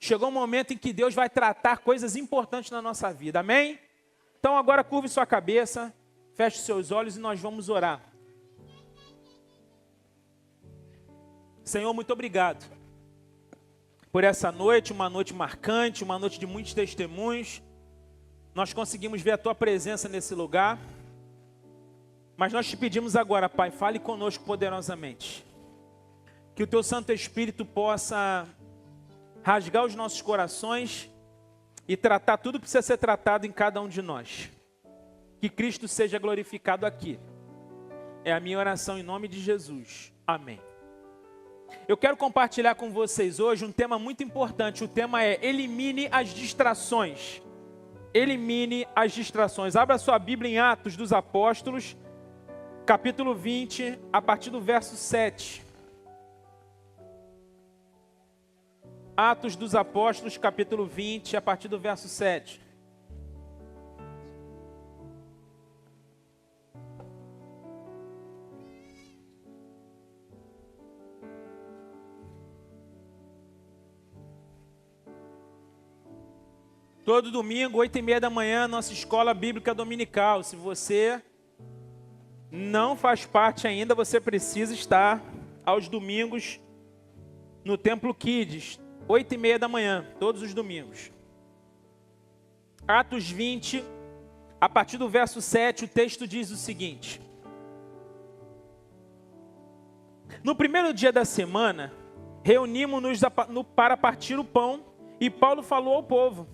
Chegou um momento em que Deus vai tratar coisas importantes na nossa vida, amém? Então agora curve sua cabeça, feche seus olhos e nós vamos orar. Senhor, muito obrigado por essa noite, uma noite marcante, uma noite de muitos testemunhos. Nós conseguimos ver a Tua presença nesse lugar. Mas nós te pedimos agora, Pai, fale conosco poderosamente. Que o Teu Santo Espírito possa rasgar os nossos corações e tratar tudo que precisa ser tratado em cada um de nós. Que Cristo seja glorificado aqui. É a minha oração em nome de Jesus. Amém. Eu quero compartilhar com vocês hoje um tema muito importante. O tema é elimine as distrações. Elimine as distrações. Abra sua Bíblia em Atos dos Apóstolos, capítulo 20, a partir do verso 7. Atos dos Apóstolos, capítulo 20, a partir do verso 7. Todo domingo, 8h30 da manhã, nossa escola bíblica dominical. Se você não faz parte ainda, você precisa estar aos domingos no Templo Kids, 8h30 da manhã, todos os domingos. Atos 20, a partir do verso 7, o texto diz o seguinte: no primeiro dia da semana, reunimos-nos para partir o pão, e Paulo falou ao povo.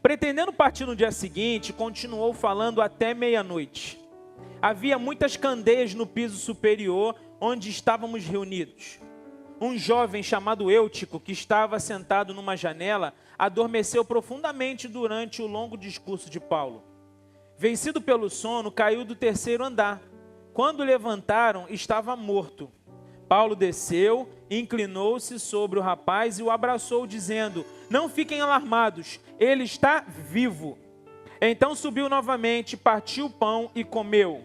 Pretendendo partir no dia seguinte, continuou falando até meia-noite. Havia muitas candeias no piso superior, onde estávamos reunidos. Um jovem chamado Eutico, que estava sentado numa janela, adormeceu profundamente durante o longo discurso de Paulo. Vencido pelo sono, caiu do terceiro andar. Quando levantaram, estava morto. Paulo desceu, inclinou-se sobre o rapaz e o abraçou, dizendo: não fiquem alarmados, ele está vivo. Então subiu novamente, partiu o pão e comeu.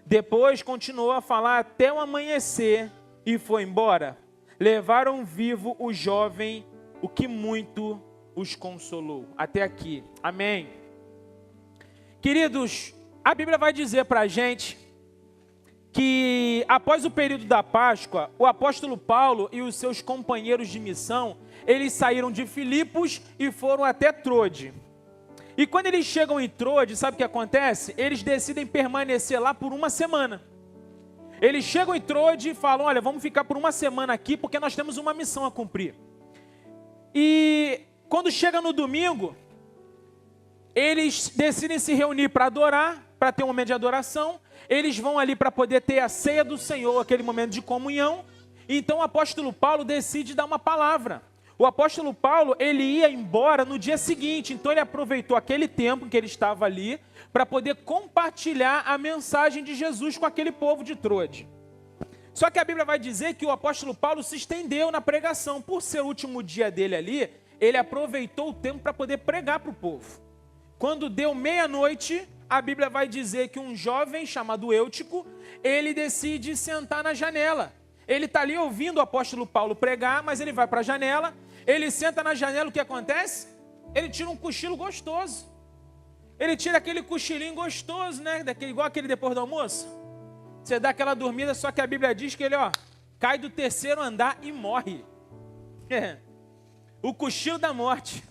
Depois continuou a falar até o amanhecer e foi embora. Levaram vivo o jovem, o que muito os consolou. Até aqui, amém. Queridos, a Bíblia vai dizer para a gente que após o período da Páscoa, o apóstolo Paulo e os seus companheiros de missão, eles saíram de Filipos e foram até Trode. E quando eles chegam em Trode, sabe o que acontece? Eles decidem permanecer lá por uma semana. Eles chegam em Trode e falam: olha, vamos ficar por uma semana aqui porque nós temos uma missão a cumprir. E quando chega no domingo, eles decidem se reunir para adorar, para ter um momento de adoração. Eles vão ali para poder ter a ceia do Senhor, aquele momento de comunhão. Então o apóstolo Paulo decide dar uma palavra. O apóstolo Paulo, ele ia embora no dia seguinte, então ele aproveitou aquele tempo que ele estava ali para poder compartilhar a mensagem de Jesus com aquele povo de Trode. Só que a Bíblia vai dizer que o apóstolo Paulo se estendeu na pregação. Por ser o último dia dele ali, ele aproveitou o tempo para poder pregar para o povo. Quando deu meia-noite, a Bíblia vai dizer que um jovem chamado Eutico, ele decide sentar na janela. Ele está ali ouvindo o apóstolo Paulo pregar, mas ele vai para a janela, ele senta na janela, o que acontece? Ele tira um cochilo gostoso. Ele tira aquele cochilinho gostoso, né? Igual aquele depois do almoço. Você dá aquela dormida, só que a Bíblia diz que ele, cai do terceiro andar e morre. O cochilo da morte.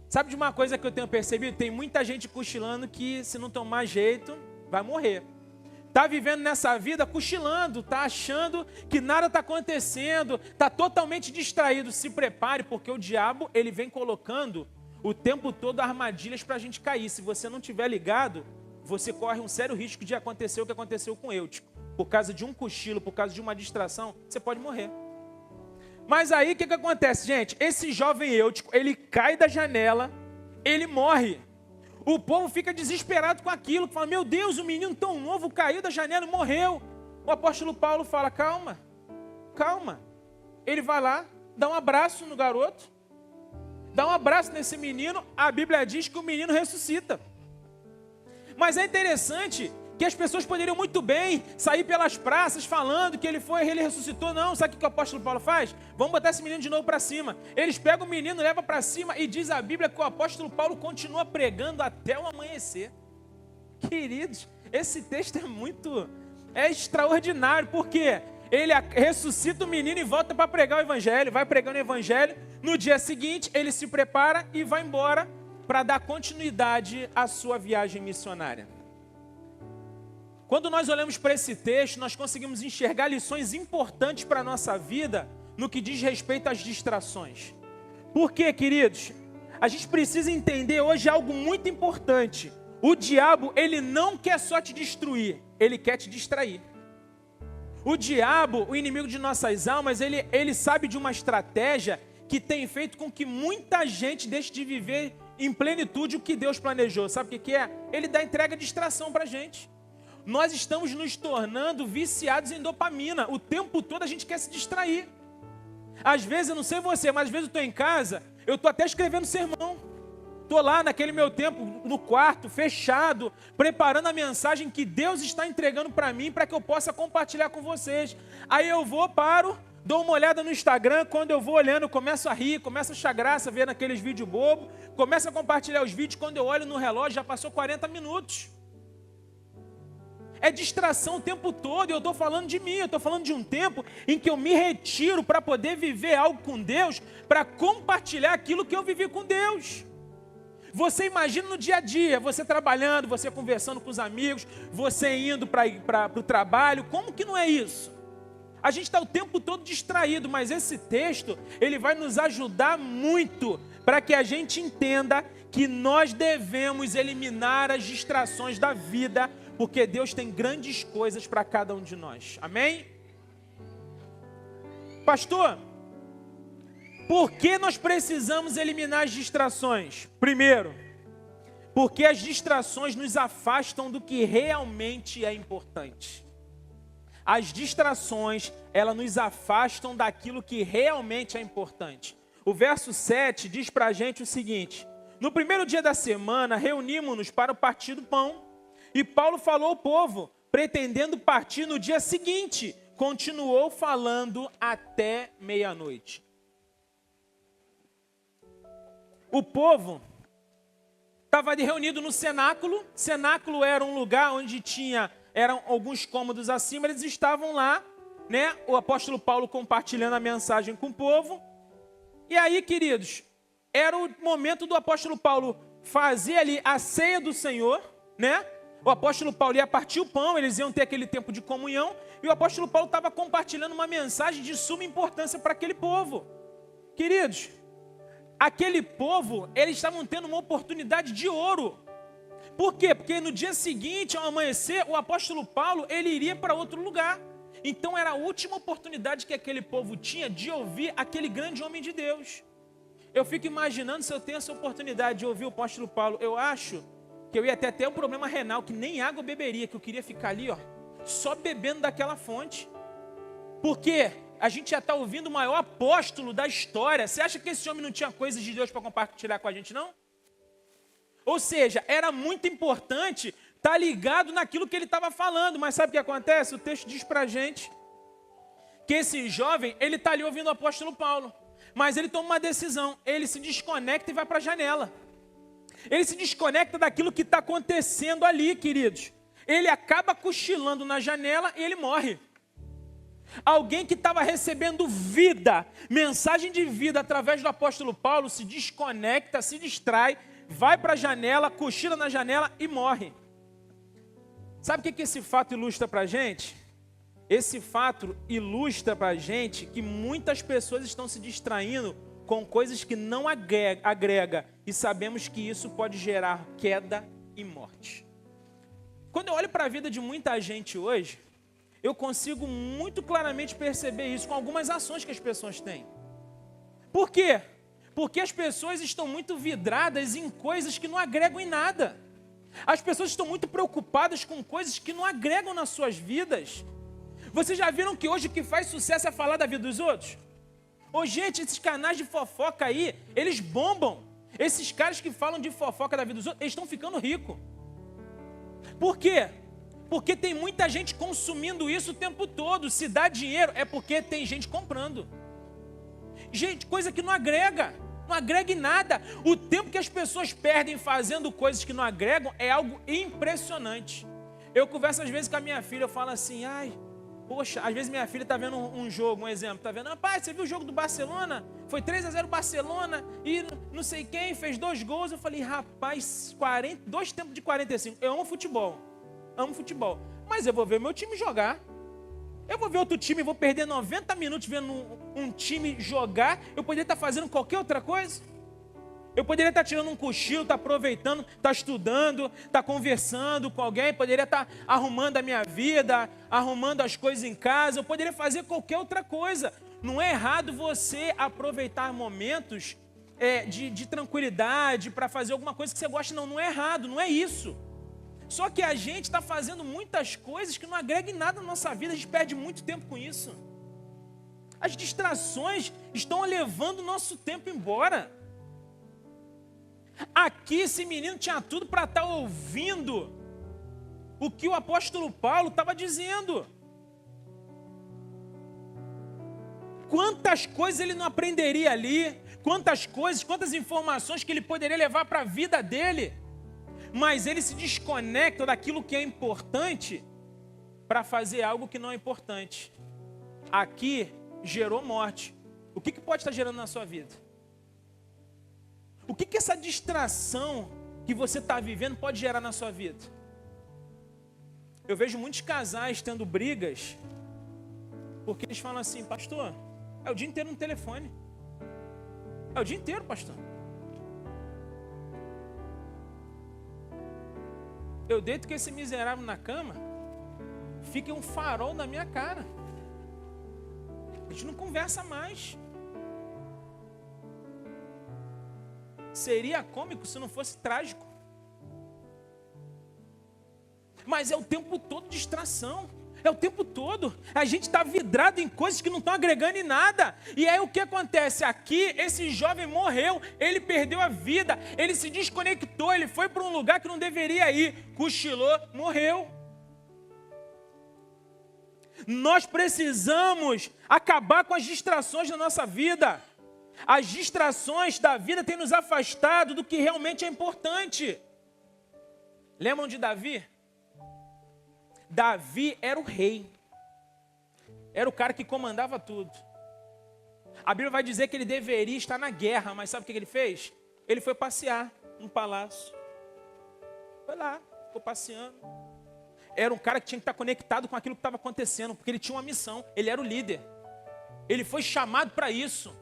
Sabe de uma coisa que eu tenho percebido? Tem muita gente cochilando que, se não tomar jeito, vai morrer. Está vivendo nessa vida cochilando, está achando que nada está acontecendo, está totalmente distraído. Se prepare, porque o diabo ele vem colocando o tempo todo armadilhas para a gente cair. Se você não estiver ligado, você corre um sério risco de acontecer o que aconteceu com Eutico. Por causa de um cochilo, por causa de uma distração, você pode morrer. Mas aí o que acontece, gente? Esse jovem Eutico, ele cai da janela, ele morre. O povo fica desesperado com aquilo, fala: meu Deus, o menino tão novo caiu da janela e morreu. O apóstolo Paulo fala: calma, calma. Ele vai lá, dá um abraço no garoto, dá um abraço nesse menino. A Bíblia diz que o menino ressuscita. Mas é interessante que as pessoas poderiam muito bem sair pelas praças falando que ele ressuscitou. Não, sabe o que o apóstolo Paulo faz? Vamos botar esse menino de novo para cima. Eles pegam o menino, levam para cima e diz a Bíblia que o apóstolo Paulo continua pregando até o amanhecer. Queridos, esse texto é extraordinário, porque ele ressuscita o menino e volta para pregar o evangelho, vai pregando o evangelho. No dia seguinte, ele se prepara e vai embora para dar continuidade à sua viagem missionária. Quando nós olhamos para esse texto, nós conseguimos enxergar lições importantes para a nossa vida no que diz respeito às distrações. Por quê, queridos? A gente precisa entender hoje algo muito importante. O diabo, ele não quer só te destruir, ele quer te distrair. O diabo, o inimigo de nossas almas, ele sabe de uma estratégia que tem feito com que muita gente deixe de viver em plenitude o que Deus planejou. Sabe o que é? Ele dá entrega de distração para a gente. Nós estamos nos tornando viciados em dopamina. O tempo todo a gente quer se distrair. Às vezes, eu não sei você, mas às vezes eu estou em casa, eu estou até escrevendo sermão. Estou lá naquele meu tempo, no quarto, fechado, preparando a mensagem que Deus está entregando para mim, para que eu possa compartilhar com vocês. Aí eu paro, dou uma olhada no Instagram, quando eu vou olhando, eu começo a rir, começo a achar graça, ver naqueles vídeos bobos, começo a compartilhar os vídeos, quando eu olho no relógio, já passou 40 minutos. É distração o tempo todo, e eu estou falando de mim, eu estou falando de um tempo em que eu me retiro para poder viver algo com Deus, para compartilhar aquilo que eu vivi com Deus. Você imagina no dia a dia, você trabalhando, você conversando com os amigos, você indo para o trabalho, como que não é isso? A gente está o tempo todo distraído, mas esse texto, ele vai nos ajudar muito para que a gente entenda que nós devemos eliminar as distrações da vida, porque Deus tem grandes coisas para cada um de nós. Amém? Pastor, por que nós precisamos eliminar as distrações? Primeiro, porque as distrações nos afastam do que realmente é importante. As distrações, elas nos afastam daquilo que realmente é importante. O verso 7 diz para a gente o seguinte: no primeiro dia da semana, reunimos-nos para o partir do pão, e Paulo falou ao povo, pretendendo partir no dia seguinte, continuou falando até meia-noite. O povo estava reunido no cenáculo. Cenáculo era um lugar onde eram alguns cômodos acima, eles estavam lá, né? O apóstolo Paulo compartilhando a mensagem com o povo. E aí, queridos, era o momento do apóstolo Paulo fazer ali a ceia do Senhor, né? O apóstolo Paulo ia partir o pão, eles iam ter aquele tempo de comunhão, e o apóstolo Paulo estava compartilhando uma mensagem de suma importância para aquele povo. Queridos, aquele povo, eles estavam tendo uma oportunidade de ouro. Por quê? Porque no dia seguinte, ao amanhecer, o apóstolo Paulo, ele iria para outro lugar. Então era a última oportunidade que aquele povo tinha de ouvir aquele grande homem de Deus. Eu fico imaginando se eu tenho essa oportunidade de ouvir o apóstolo Paulo. Eu acho que eu ia ter até um problema renal, que nem água eu beberia, que eu queria ficar ali, só bebendo daquela fonte. Porque a gente já está ouvindo o maior apóstolo da história. Você acha que esse homem não tinha coisas de Deus para compartilhar com a gente, não? Ou seja, era muito importante estar ligado naquilo que ele estava falando. Mas sabe o que acontece? O texto diz para a gente que esse jovem, ele está ali ouvindo o apóstolo Paulo. Mas ele toma uma decisão. Ele se desconecta e vai para a janela. Ele se desconecta daquilo que está acontecendo ali, queridos. Ele acaba cochilando na janela e ele morre. Alguém que estava recebendo vida, mensagem de vida através do apóstolo Paulo, se desconecta, se distrai, vai para a janela, cochila na janela e morre. Sabe o que esse fato ilustra para a gente? Esse fato ilustra para a gente que muitas pessoas estão se distraindo com coisas que não agrega, e sabemos que isso pode gerar queda e morte. Quando eu olho para a vida de muita gente hoje, eu consigo muito claramente perceber isso com algumas ações que as pessoas têm. Por quê? Porque as pessoas estão muito vidradas em coisas que não agregam em nada. As pessoas estão muito preocupadas com coisas que não agregam nas suas vidas. Vocês já viram que hoje o que faz sucesso é falar da vida dos outros? Ô, gente, esses canais de fofoca aí, eles bombam. Esses caras que falam de fofoca da vida dos outros, eles estão ficando ricos. Por quê? Porque tem muita gente consumindo isso o tempo todo. Se dá dinheiro, é porque tem gente comprando. Gente, coisa que não agrega em nada. O tempo que as pessoas perdem fazendo coisas que não agregam é algo impressionante. Eu converso às vezes com a minha filha, eu falo assim, poxa, às vezes minha filha está vendo um jogo, um exemplo, está vendo, rapaz, você viu o jogo do Barcelona? Foi 3-0 Barcelona e não sei quem fez 2 gols. Eu falei, rapaz, 2 tempos de 45. Eu amo futebol, mas eu vou ver meu time jogar. Eu vou ver outro time, vou perder 90 minutos vendo um time jogar. Eu poderia estar fazendo qualquer outra coisa. Eu poderia estar tirando um cochilo, estar aproveitando, estar estudando, estar conversando com alguém. Poderia estar arrumando a minha vida, arrumando as coisas em casa. Eu poderia fazer qualquer outra coisa. Não é errado você aproveitar momentos de tranquilidade para fazer alguma coisa que você gosta. Não é errado, não é isso. Só que a gente está fazendo muitas coisas que não agregam em nada na nossa vida. A gente perde muito tempo com isso. As distrações estão levando o nosso tempo embora. Aqui esse menino tinha tudo para estar ouvindo o que o apóstolo Paulo estava dizendo. Quantas coisas ele não aprenderia ali, quantas informações que ele poderia levar para a vida dele. Mas ele se desconecta daquilo que é importante para fazer algo que não é importante. Aqui gerou morte. O que pode estar gerando na sua vida? O que essa distração que você está vivendo pode gerar na sua vida? Eu vejo muitos casais tendo brigas, porque eles falam assim, pastor, é o dia inteiro no telefone. É o dia inteiro, pastor. Eu deito com esse miserável na cama, fica um farol na minha cara. A gente não conversa mais. Seria cômico se não fosse trágico. Mas é o tempo todo distração. É o tempo todo. A gente está vidrado em coisas que não estão agregando em nada. E aí o que acontece? Aqui, esse jovem morreu, ele perdeu a vida, ele se desconectou, ele foi para um lugar que não deveria ir, cochilou, morreu. Nós precisamos acabar com as distrações na nossa vida. As distrações da vida têm nos afastado do que realmente é importante. Lembram de Davi? Davi era o rei. Era o cara que comandava tudo. A Bíblia vai dizer que ele deveria estar na guerra, mas sabe o que ele fez? Ele foi passear no palácio. Foi lá, ficou passeando. Era um cara que tinha que estar conectado com aquilo que estava acontecendo, porque ele tinha uma missão, ele era o líder. Ele foi chamado para isso.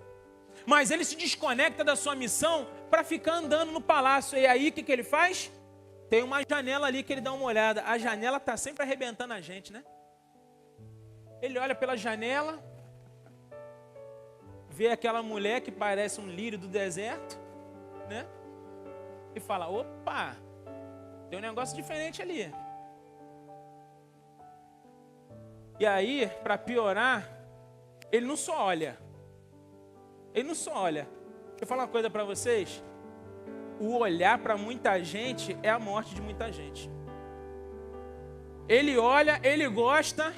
Mas ele se desconecta da sua missão para ficar andando no palácio. E aí o que ele faz? Tem uma janela ali que ele dá uma olhada. A janela está sempre arrebentando a gente, né? Ele olha pela janela, vê aquela mulher que parece um lírio do deserto, né? E fala, opa, tem um negócio diferente ali. E aí, para piorar, ele não só olha. Deixa eu falar uma coisa para vocês. O olhar para muita gente é a morte de muita gente. Ele olha, ele gosta,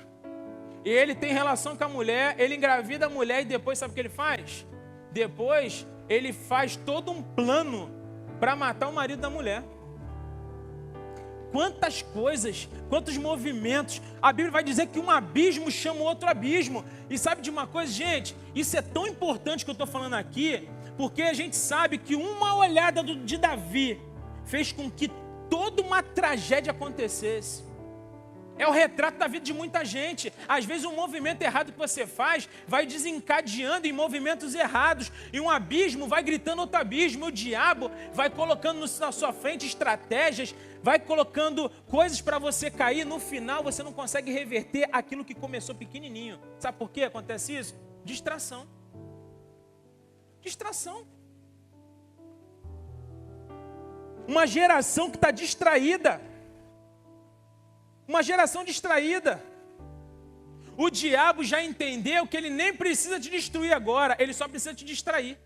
e ele tem relação com a mulher, ele engravida a mulher e depois sabe o que ele faz? Depois ele faz todo um plano para matar o marido da mulher. Quantas coisas, quantos movimentos. A Bíblia vai dizer que um abismo chama outro abismo. E sabe de uma coisa, gente? Isso é tão importante que eu estou falando aqui, porque a gente sabe que uma olhada de Davi fez com que toda uma tragédia acontecesse. É o retrato da vida de muita gente. Às vezes um movimento errado que você faz vai desencadeando em movimentos errados. E um abismo vai gritando outro abismo. O diabo vai colocando na sua frente estratégias, vai colocando coisas para você cair. No final você não consegue reverter aquilo que começou pequenininho. Sabe por que acontece isso? Distração. Distração. Uma geração que está distraída. Uma geração distraída. O diabo já entendeu que ele nem precisa te destruir agora, ele só precisa te distrair.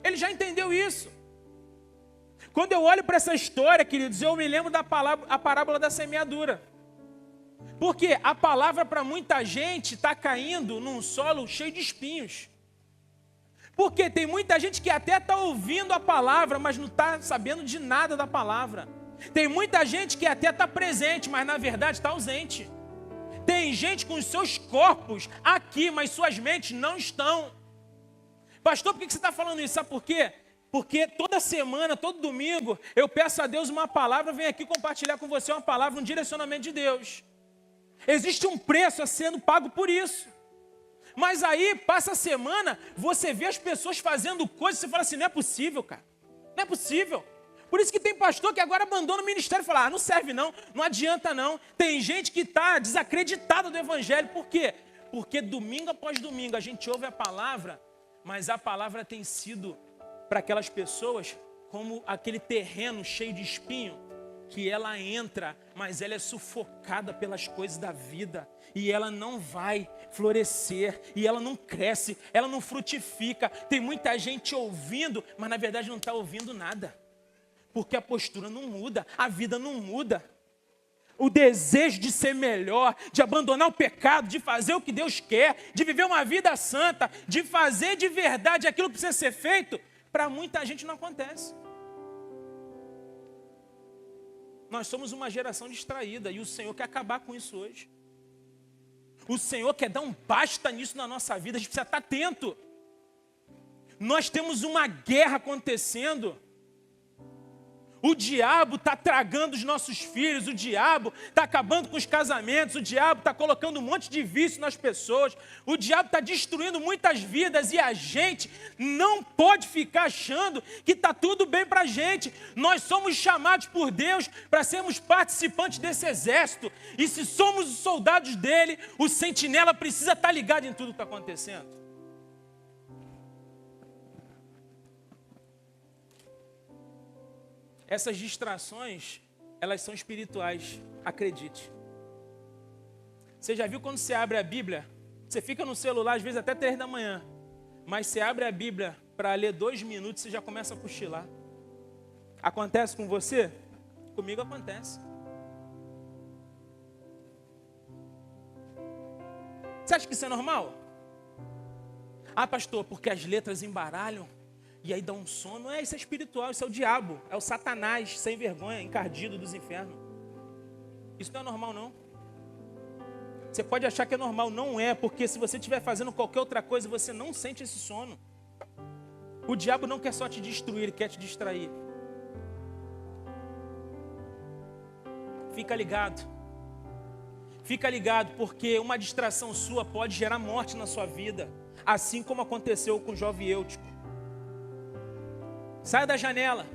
Ele já entendeu isso. Quando eu olho para essa história, queridos, eu me lembro da parábola da semeadura. Porque a palavra para muita gente está caindo num solo cheio de espinhos. Porque tem muita gente que até está ouvindo a palavra, mas não está sabendo de nada da palavra. Tem muita gente que até está presente, mas na verdade está ausente. Tem gente com os seus corpos aqui, mas suas mentes não estão. Pastor, por que você está falando isso? Sabe por quê? Porque toda semana, todo domingo, eu peço a Deus uma palavra, venho aqui compartilhar com você uma palavra, um direcionamento de Deus. Existe um preço a sendo pago por isso. Mas aí, passa a semana, você vê as pessoas fazendo coisas, você fala assim, não é possível, cara. Não é possível. Por isso que tem pastor que agora abandona o ministério e fala, não serve não, não adianta não. Tem gente que está desacreditada do evangelho. Por quê? Porque domingo após domingo a gente ouve a palavra, mas a palavra tem sido para aquelas pessoas como aquele terreno cheio de espinho, que ela entra, mas ela é sufocada pelas coisas da vida. E ela não vai florescer, e ela não cresce, ela não frutifica. Tem muita gente ouvindo, mas na verdade não está ouvindo nada. Porque a postura não muda, a vida não muda. O desejo de ser melhor, de abandonar o pecado, de fazer o que Deus quer, de viver uma vida santa, de fazer de verdade aquilo que precisa ser feito, para muita gente não acontece. Nós somos uma geração distraída e o Senhor quer acabar com isso hoje. O Senhor quer dar um basta nisso na nossa vida, a gente precisa estar atento. Nós temos uma guerra acontecendo. O diabo está tragando os nossos filhos, o diabo está acabando com os casamentos, o diabo está colocando um monte de vício nas pessoas, o diabo está destruindo muitas vidas e a gente não pode ficar achando que está tudo bem para a gente. Nós somos chamados por Deus para sermos participantes desse exército e se somos os soldados dele, o sentinela precisa estar ligado em tudo que está acontecendo. Essas distrações, elas são espirituais, acredite. Você já viu quando você abre a Bíblia? Você fica no celular, às vezes até 3 da manhã. Mas você abre a Bíblia para ler 2 minutos, você já começa a cochilar. Acontece com você? Comigo acontece. Você acha que isso é normal? Ah, pastor, porque as letras embaralham. E aí dá um sono. Isso é espiritual, isso é o diabo. É o Satanás, sem vergonha, encardido dos infernos. Isso não é normal, não. Você pode achar que é normal, não é. Porque se você estiver fazendo qualquer outra coisa, você não sente esse sono. O diabo não quer só te destruir, ele quer te distrair. Fica ligado. Fica ligado, porque uma distração sua pode gerar morte na sua vida. Assim como aconteceu com o jovem Eutico. Sai da janela.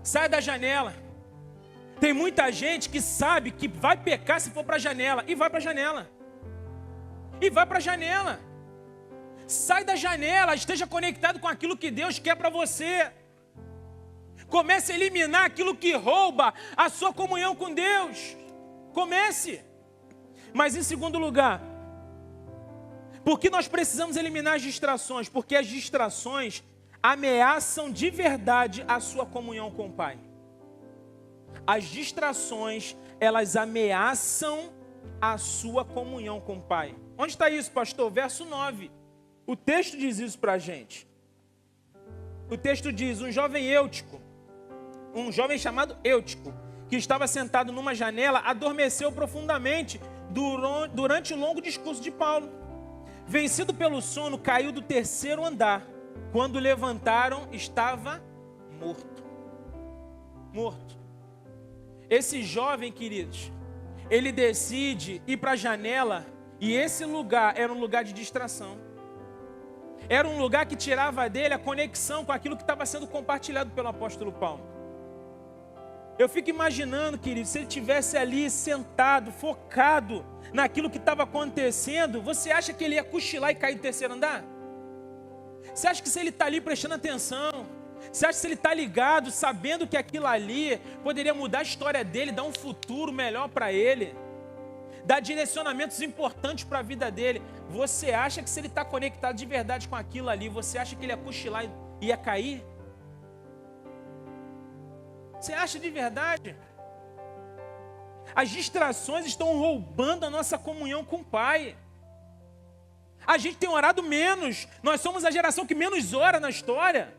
Sai da janela. Tem muita gente que sabe que vai pecar se for para a janela. E vai para a janela. E vai para a janela. Sai da janela. Esteja conectado com aquilo que Deus quer para você. Comece a eliminar aquilo que rouba a sua comunhão com Deus. Comece. Mas em segundo lugar, por que nós precisamos eliminar as distrações? Porque as distrações ameaçam de verdade a sua comunhão com o Pai. As distrações, elas ameaçam a sua comunhão com o Pai. Onde está isso, pastor? Verso 9. O texto diz isso para a gente. O texto diz, um jovem chamado Eutico, que estava sentado numa janela, adormeceu profundamente durante o longo discurso de Paulo. Vencido pelo sono, caiu do 3º andar. Quando levantaram, estava morto. Morto. Esse jovem, queridos, ele decide ir para a janela, e esse lugar era um lugar de distração. Era um lugar que tirava dele a conexão com aquilo que estava sendo compartilhado pelo apóstolo Paulo. Eu fico imaginando, querido, se ele estivesse ali sentado, focado naquilo que estava acontecendo, você acha que ele ia cochilar e cair do 3º andar? Você acha que se ele está ali prestando atenção, você acha que se ele está ligado, sabendo que aquilo ali poderia mudar a história dele, dar um futuro melhor para ele, dar direcionamentos importantes para a vida dele, você acha que se ele está conectado de verdade com aquilo ali, você acha que ele ia cochilar e ia cair? Você acha de verdade? As distrações estão roubando a nossa comunhão com o Pai. A gente tem orado menos. Nós somos a geração que menos ora na história.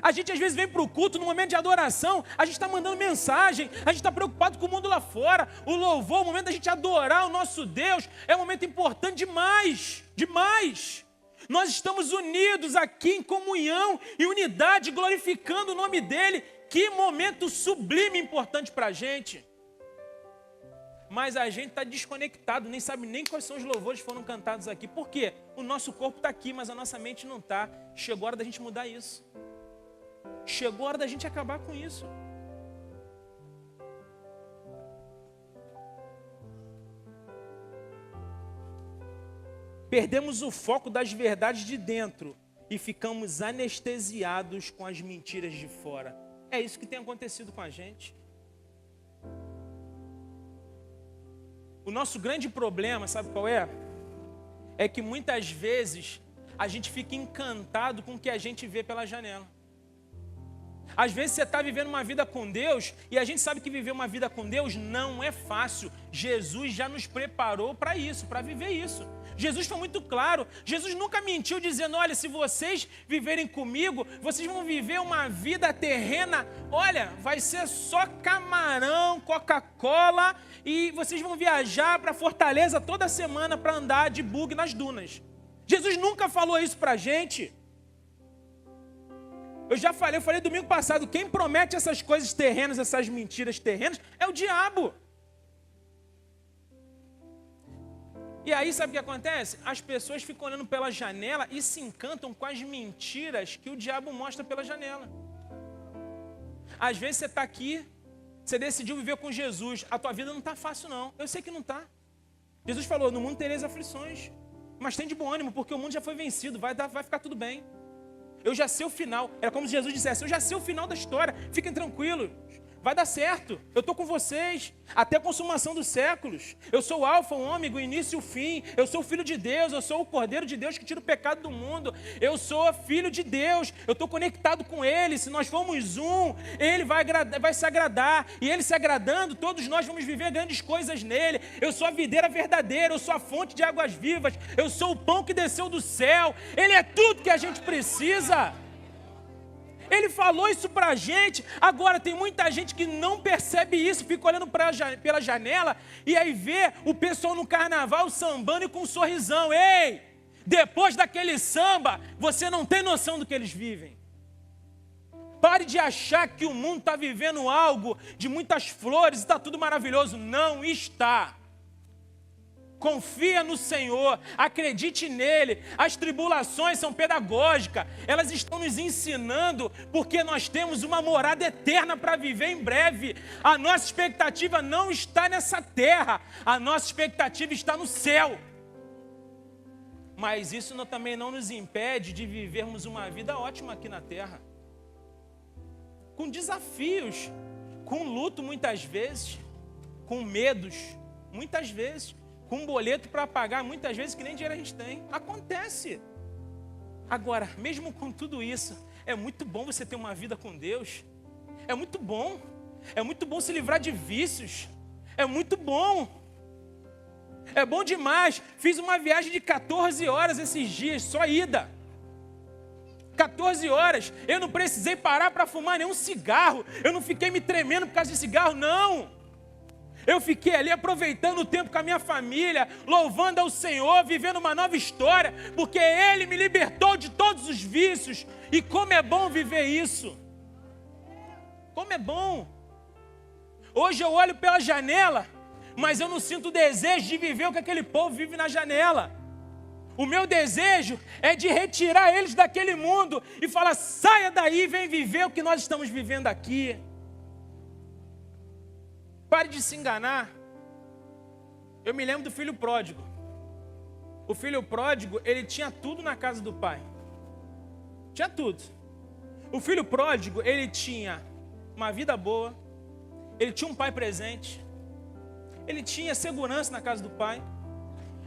A gente às vezes vem para o culto, no momento de adoração, a gente está mandando mensagem, a gente está preocupado com o mundo lá fora. O louvor, o momento da gente adorar o nosso Deus, é um momento importante demais, demais. Nós estamos unidos aqui em comunhão e unidade, glorificando o nome dEle. Que momento sublime e importante para a gente. Mas a gente está desconectado, nem sabe nem quais são os louvores que foram cantados aqui. Por quê? O nosso corpo está aqui, mas a nossa mente não está. Chegou a hora da gente mudar isso. Chegou a hora da gente acabar com isso. Perdemos o foco das verdades de dentro e ficamos anestesiados com as mentiras de fora. É isso que tem acontecido com a gente. O nosso grande problema, sabe qual é? É que muitas vezes a gente fica encantado com o que a gente vê pela janela. Às vezes você está vivendo uma vida com Deus e a gente sabe que viver uma vida com Deus não é fácil. Jesus já nos preparou para isso, para viver isso. Jesus foi muito claro. Jesus nunca mentiu dizendo, olha, se vocês viverem comigo, vocês vão viver uma vida terrena. Olha, vai ser só camarão, Coca-Cola e vocês vão viajar para Fortaleza toda semana para andar de bug nas dunas. Jesus nunca falou isso para a gente. Eu falei domingo passado, quem promete essas coisas terrenas, essas mentiras terrenas, é o diabo. E aí sabe o que acontece? As pessoas ficam olhando pela janela e se encantam com as mentiras que o diabo mostra pela janela. Às vezes você está aqui, você decidiu viver com Jesus, a tua vida não está fácil não, eu sei que não está. Jesus falou, no mundo tereis aflições, mas tem de bom ânimo, porque o mundo já foi vencido, vai ficar tudo bem. Eu já sei o final. Era como se Jesus dissesse, eu já sei o final da história. Fiquem tranquilos. Vai dar certo. Eu estou com vocês. Até a consumação dos séculos. Eu sou o alfa, o ômega, o início e o fim. Eu sou o filho de Deus. Eu sou o cordeiro de Deus que tira o pecado do mundo. Eu sou filho de Deus. Eu estou conectado com Ele. Se nós formos um, Ele vai se agradar. E Ele se agradando, todos nós vamos viver grandes coisas nele. Eu sou a videira verdadeira. Eu sou a fonte de águas vivas. Eu sou o pão que desceu do céu. Ele é tudo que a gente precisa. Ele falou isso pra gente. Agora tem muita gente que não percebe isso, fica olhando pela janela e aí vê o pessoal no carnaval sambando e com um sorrisão. Ei, depois daquele samba, você não tem noção do que eles vivem. Pare de achar que o mundo está vivendo algo de muitas flores e está tudo maravilhoso. Não está. Confia no Senhor, acredite nele. As tribulações são pedagógicas, elas estão nos ensinando, porque nós temos uma morada eterna para viver em breve. A nossa expectativa não está nessa terra, a nossa expectativa está no céu. Mas isso também não nos impede de vivermos uma vida ótima aqui na terra. Com desafios, com luto muitas vezes, com medos muitas vezes, com um boleto para pagar, muitas vezes que nem dinheiro a gente tem. Acontece. Agora, mesmo com tudo isso, é muito bom você ter uma vida com Deus. É muito bom. É muito bom se livrar de vícios. É muito bom. É bom demais. Fiz uma viagem de 14 horas esses dias, só ida. 14 horas. Eu não precisei parar para fumar nenhum cigarro. Eu não fiquei me tremendo por causa de cigarro, não. Eu fiquei ali aproveitando o tempo com a minha família, louvando ao Senhor, vivendo uma nova história, porque Ele me libertou de todos os vícios. E como é bom viver isso. Como é bom. Hoje eu olho pela janela, mas eu não sinto desejo de viver o que aquele povo vive na janela. O meu desejo é de retirar eles daquele mundo e falar, saia daí e vem viver o que nós estamos vivendo aqui. Pare de se enganar. Eu me lembro do filho pródigo. O filho pródigo, ele tinha tudo na casa do pai. Tinha tudo. O filho pródigo, ele tinha uma vida boa. Ele tinha um pai presente. Ele tinha segurança na casa do pai.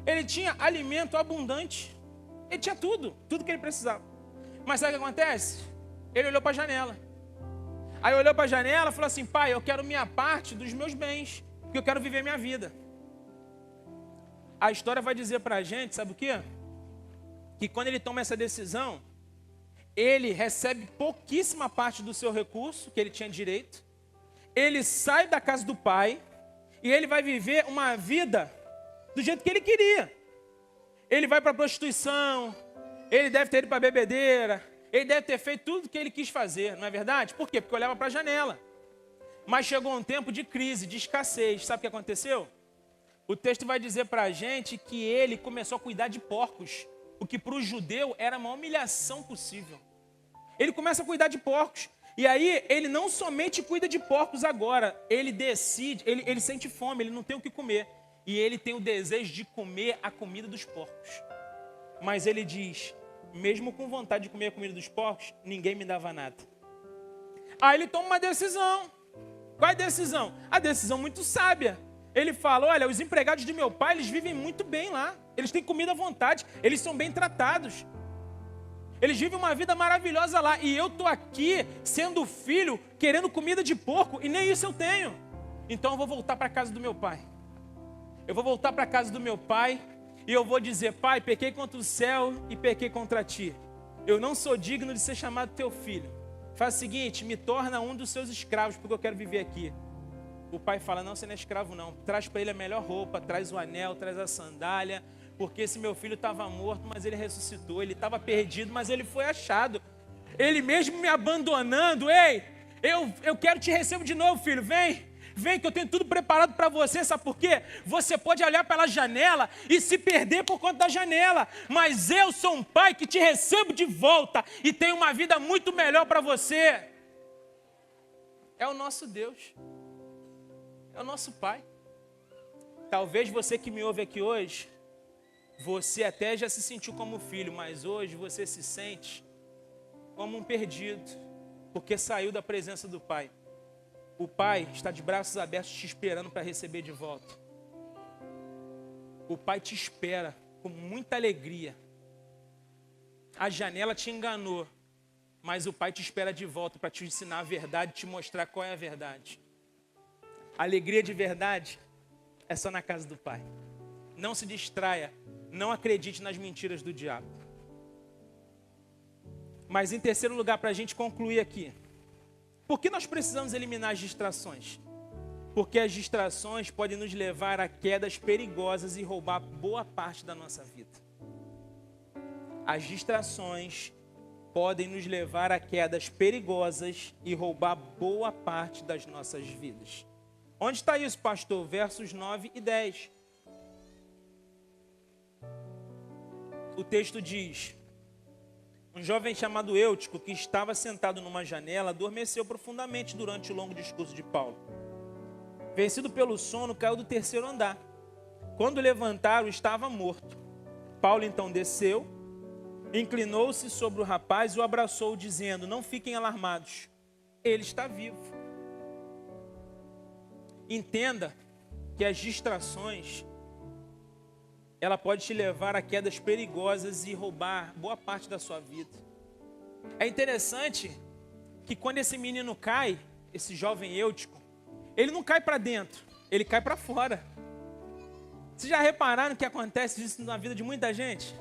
Ele tinha alimento abundante. Ele tinha tudo. Tudo que ele precisava. Mas sabe o que acontece? Ele olhou para a janela. Aí olhou para a janela e falou assim: pai, eu quero minha parte dos meus bens, porque eu quero viver minha vida. A história vai dizer para a gente, sabe o quê? Que quando ele toma essa decisão, ele recebe pouquíssima parte do seu recurso, que ele tinha direito. Ele sai da casa do pai e ele vai viver uma vida do jeito que ele queria. Ele vai para a prostituição, ele deve ter ido para a bebedeira, ele deve ter feito tudo o que ele quis fazer, não é verdade? Por quê? Porque olhava para a janela. Mas chegou um tempo de crise, de escassez. Sabe o que aconteceu? O texto vai dizer para a gente que ele começou a cuidar de porcos, o que para o judeu era a maior humilhação possível. Ele começa a cuidar de porcos. E aí, ele não somente cuida de porcos agora, ele decide, ele sente fome, ele não tem o que comer. E ele tem o desejo de comer a comida dos porcos. Mas ele diz, mesmo com vontade de comer a comida dos porcos, ninguém me dava nada. Aí ele toma uma decisão. Qual é a decisão? A decisão muito sábia. Ele fala, olha, os empregados de meu pai, eles vivem muito bem lá. Eles têm comida à vontade, eles são bem tratados. Eles vivem uma vida maravilhosa lá. E eu estou aqui, sendo filho, querendo comida de porco, e nem isso eu tenho. Então eu vou voltar para a casa do meu pai. Eu vou voltar para a casa do meu pai, e eu vou dizer, pai, pequei contra o céu e pequei contra ti. Eu não sou digno de ser chamado teu filho. Faz o seguinte, me torna um dos seus escravos, porque eu quero viver aqui. O pai fala, não, você não é escravo não. Traz para ele a melhor roupa, traz o anel, traz a sandália. Porque esse meu filho estava morto, mas ele ressuscitou. Ele estava perdido, mas ele foi achado. Ele mesmo me abandonando. Ei, eu quero te receber de novo, filho. Vem, vem que eu tenho tudo preparado para você. Sabe por quê? Você pode olhar pela janela e se perder por conta da janela. Mas eu sou um pai que te recebo de volta e tenho uma vida muito melhor para você. É o nosso Deus. É o nosso Pai. Talvez você que me ouve aqui hoje, você até já se sentiu como filho, mas hoje você se sente como um perdido, porque saiu da presença do Pai. O Pai está de braços abertos te esperando para receber de volta. O Pai te espera com muita alegria. A janela te enganou, mas o Pai te espera de volta para te ensinar a verdade, te mostrar qual é a verdade. A alegria de verdade é só na casa do Pai. Não se distraia, não acredite nas mentiras do diabo. Mas em terceiro lugar, para a gente concluir aqui, por que nós precisamos eliminar as distrações? Porque as distrações podem nos levar a quedas perigosas e roubar boa parte da nossa vida. As distrações podem nos levar a quedas perigosas e roubar boa parte das nossas vidas. Onde está isso, pastor? Versos 9 e 10. O texto diz, um jovem chamado Eutico, que estava sentado numa janela, adormeceu profundamente durante o longo discurso de Paulo. Vencido pelo sono, caiu do terceiro andar. Quando levantaram, estava morto. Paulo então desceu, inclinou-se sobre o rapaz e o abraçou, dizendo, não fiquem alarmados, ele está vivo. Entenda que as distrações, ela pode te levar a quedas perigosas e roubar boa parte da sua vida. É interessante que quando esse menino cai, esse jovem Eutico, ele não cai para dentro, ele cai para fora. Vocês já repararam que acontece isso na vida de muita gente?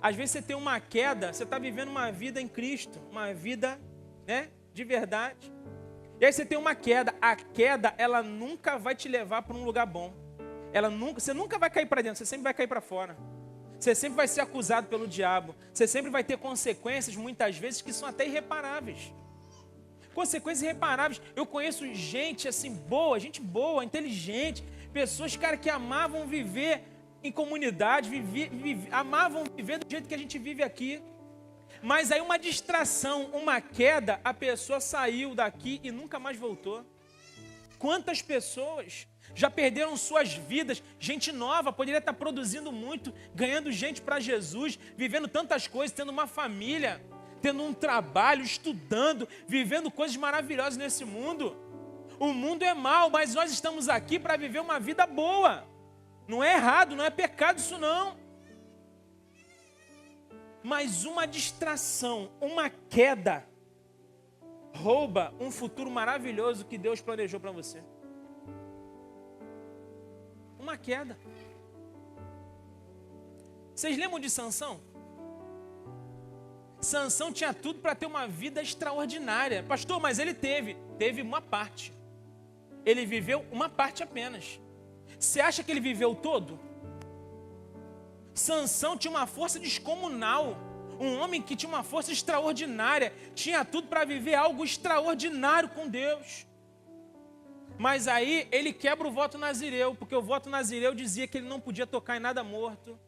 Às vezes você tem uma queda, você está vivendo uma vida em Cristo, uma vida, de verdade. E aí você tem uma queda. A queda, ela nunca vai te levar para um lugar bom. Você nunca vai cair para dentro, você sempre vai cair para fora. Você sempre vai ser acusado pelo diabo. Você sempre vai ter consequências, muitas vezes, que são até irreparáveis. Consequências irreparáveis. Eu conheço gente assim boa, gente boa, inteligente. Pessoas, cara, que amavam viver em comunidade, amavam viver do jeito que a gente vive aqui. Mas aí uma distração, uma queda, a pessoa saiu daqui e nunca mais voltou. Quantas pessoas já perderam suas vidas? Gente nova, poderia estar produzindo muito, ganhando gente para Jesus, vivendo tantas coisas, tendo uma família, tendo um trabalho, estudando, vivendo coisas maravilhosas nesse mundo. O mundo é mau, mas nós estamos aqui para viver uma vida boa. Não é errado, não é pecado isso não. Mas uma distração, uma queda, rouba um futuro maravilhoso que Deus planejou para você. Uma queda. Vocês lembram de Sansão? Sansão tinha tudo para ter uma vida extraordinária. Pastor, mas ele teve uma parte. Ele viveu uma parte apenas. Você acha que ele viveu todo? Sansão tinha uma força descomunal. Um homem que tinha uma força extraordinária. Tinha tudo para viver algo extraordinário com Deus. Mas aí ele quebra o voto nazireu. Porque o voto nazireu dizia que ele não podia tocar em nada morto.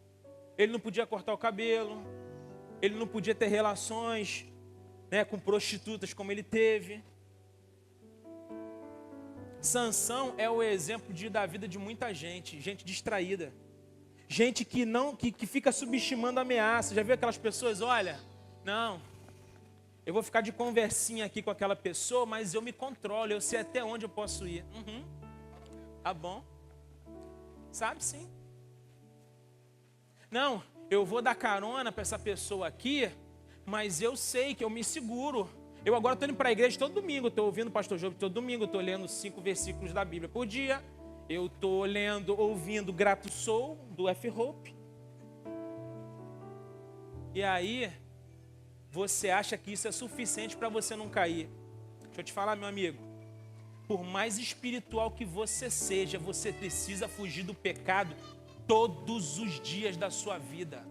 Ele não podia cortar o cabelo. Ele não podia ter relações, né, com prostitutas como ele teve. Sansão é o exemplo da vida de muita gente. Gente distraída. Gente que fica subestimando a ameaça. Já viu aquelas pessoas? Olha, não, eu vou ficar de conversinha aqui com aquela pessoa, mas eu me controlo, eu sei até onde eu posso ir. Tá bom. Sabe sim. Não, eu vou dar carona para essa pessoa aqui, mas eu sei que eu me seguro. Eu agora estou indo para a igreja todo domingo, estou ouvindo o pastor Job todo domingo, estou lendo 5 versículos da Bíblia por dia. Eu estou ouvindo Grato Sou, do F. Hope. E aí, você acha que isso é suficiente para você não cair. Deixa eu te falar, meu amigo. Por mais espiritual que você seja, você precisa fugir do pecado todos os dias da sua vida.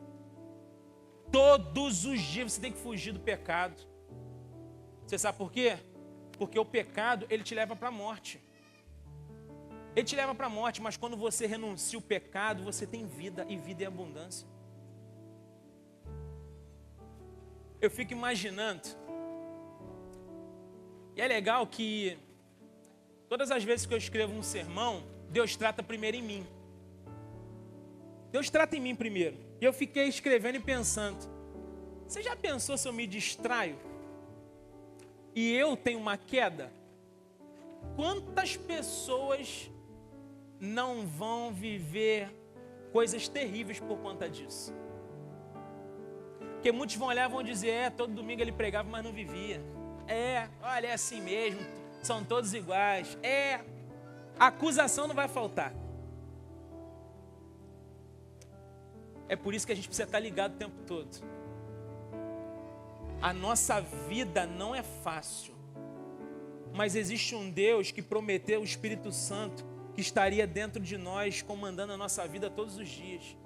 Todos os dias você tem que fugir do pecado. Você sabe por quê? Porque o pecado, ele te leva para a morte. Ele te leva para a morte, mas quando você renuncia o pecado, você tem vida e vida em abundância. Eu fico imaginando, e é legal que todas as vezes que eu escrevo um sermão, Deus trata primeiro em mim. Deus trata em mim primeiro. E eu fiquei escrevendo e pensando, você já pensou se eu me distraio e eu tenho uma queda? Quantas pessoas não vão viver coisas terríveis por conta disso? Porque muitos vão olhar e vão dizer, todo domingo ele pregava, mas não vivia. Olha, é assim mesmo, são todos iguais. A acusação não vai faltar. É por isso que a gente precisa estar ligado o tempo todo. A nossa vida não é fácil. Mas existe um Deus que prometeu o Espírito Santo que estaria dentro de nós, comandando a nossa vida todos os dias.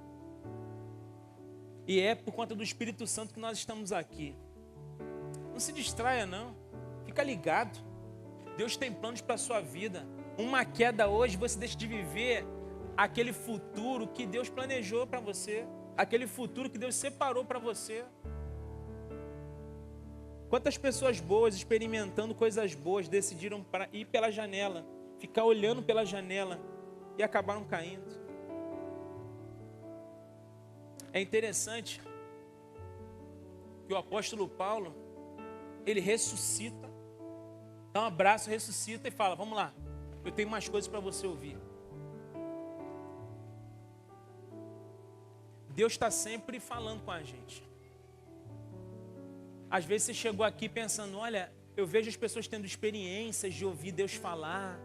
E é por conta do Espírito Santo que nós estamos aqui. Não se distraia não, fica ligado. Deus tem planos para a sua vida. Uma queda hoje, você deixa de viver aquele futuro que Deus planejou para você. Aquele futuro que Deus separou para você. Quantas pessoas boas, experimentando coisas boas, decidiram para ir pela janela, ficar olhando pela janela e acabaram caindo. É interessante que o apóstolo Paulo, ele ressuscita, dá um abraço, ressuscita e fala, vamos lá, eu tenho mais coisas para você ouvir. Deus está sempre falando com a gente. Às vezes você chegou aqui pensando, olha, eu vejo as pessoas tendo experiências de ouvir Deus falar,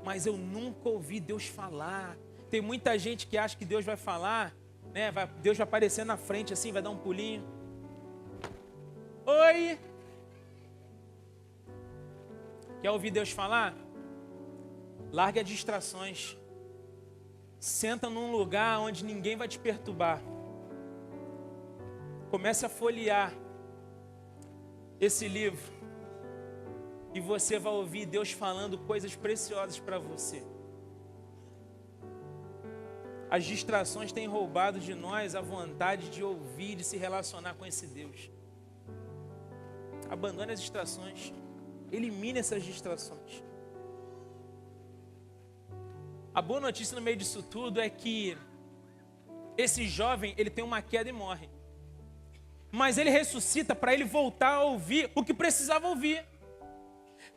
mas eu nunca ouvi Deus falar. Tem muita gente que acha que Deus vai falar, né? Deus vai aparecer na frente assim, vai dar um pulinho. Oi! Quer ouvir Deus falar? Largue as distrações. Senta num lugar onde ninguém vai te perturbar. Comece a folhear esse livro e você vai ouvir Deus falando coisas preciosas para você. As distrações têm roubado de nós a vontade de ouvir, de se relacionar com esse Deus. Abandone as distrações. Elimine essas distrações. A boa notícia no meio disso tudo é que esse jovem, ele tem uma queda e morre. Mas ele ressuscita para ele voltar a ouvir o que precisava ouvir.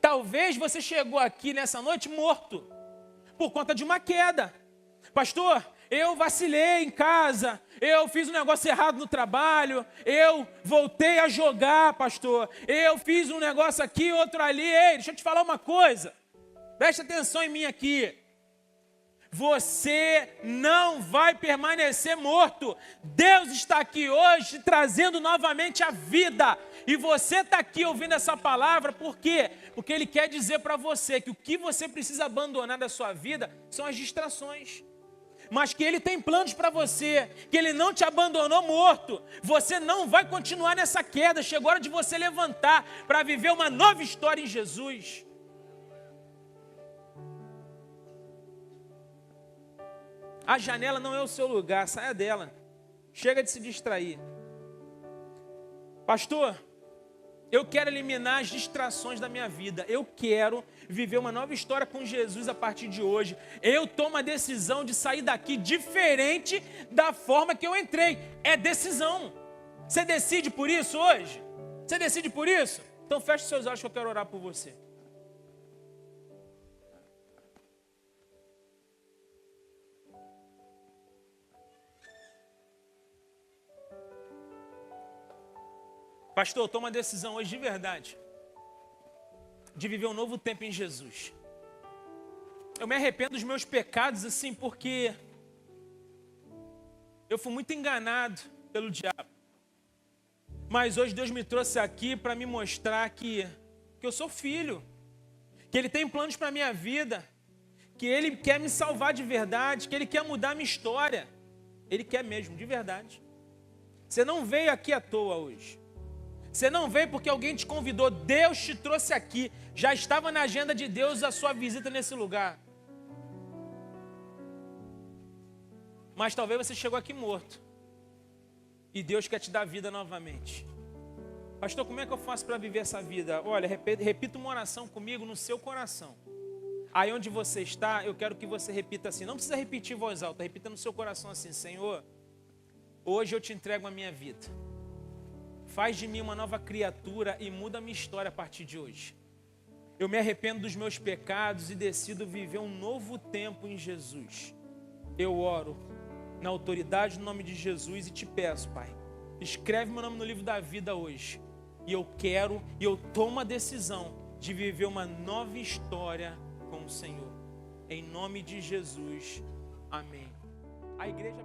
Talvez você chegou aqui nessa noite morto por conta de uma queda. Pastor, eu vacilei em casa, eu fiz um negócio errado no trabalho, eu voltei a jogar, pastor, eu fiz um negócio aqui, outro ali. Ei, deixa eu te falar uma coisa, preste atenção em mim aqui. Você não vai permanecer morto. Deus está aqui hoje trazendo novamente a vida. E você está aqui ouvindo essa palavra, por quê? Porque Ele quer dizer para você que o que você precisa abandonar da sua vida são as distrações. Mas que Ele tem planos para você, que Ele não te abandonou morto. Você não vai continuar nessa queda. Chegou a hora de você levantar para viver uma nova história em Jesus. A janela não é o seu lugar, saia dela. Chega de se distrair. Pastor, eu quero eliminar as distrações da minha vida. Eu quero viver uma nova história com Jesus a partir de hoje. Eu tomo a decisão de sair daqui diferente da forma que eu entrei. É decisão. Você decide por isso hoje? Você decide por isso? Então feche seus olhos que eu quero orar por você. Pastor, eu tomo uma decisão hoje de verdade, de viver um novo tempo em Jesus. Eu me arrependo dos meus pecados, assim, porque eu fui muito enganado pelo diabo. Mas hoje Deus me trouxe aqui para me mostrar que eu sou filho, que Ele tem planos para a minha vida, que Ele quer me salvar de verdade, que Ele quer mudar a minha história. Ele quer mesmo, de verdade. Você não veio aqui à toa hoje. Você não veio porque alguém te convidou, Deus te trouxe aqui. Já estava na agenda de Deus a sua visita nesse lugar. Mas talvez você chegou aqui morto. E Deus quer te dar vida novamente. Pastor, como é que eu faço para viver essa vida? Olha, repita uma oração comigo no seu coração. Aí onde você está, eu quero que você repita assim. Não precisa repetir em voz alta, repita no seu coração assim. Senhor, hoje eu te entrego a minha vida. Faz de mim uma nova criatura e muda a minha história a partir de hoje. Eu me arrependo dos meus pecados e decido viver um novo tempo em Jesus. Eu oro na autoridade do nome de Jesus e te peço, Pai, escreve meu nome no livro da vida hoje. E eu tomo a decisão de viver uma nova história com o Senhor. Em nome de Jesus, amém. A igreja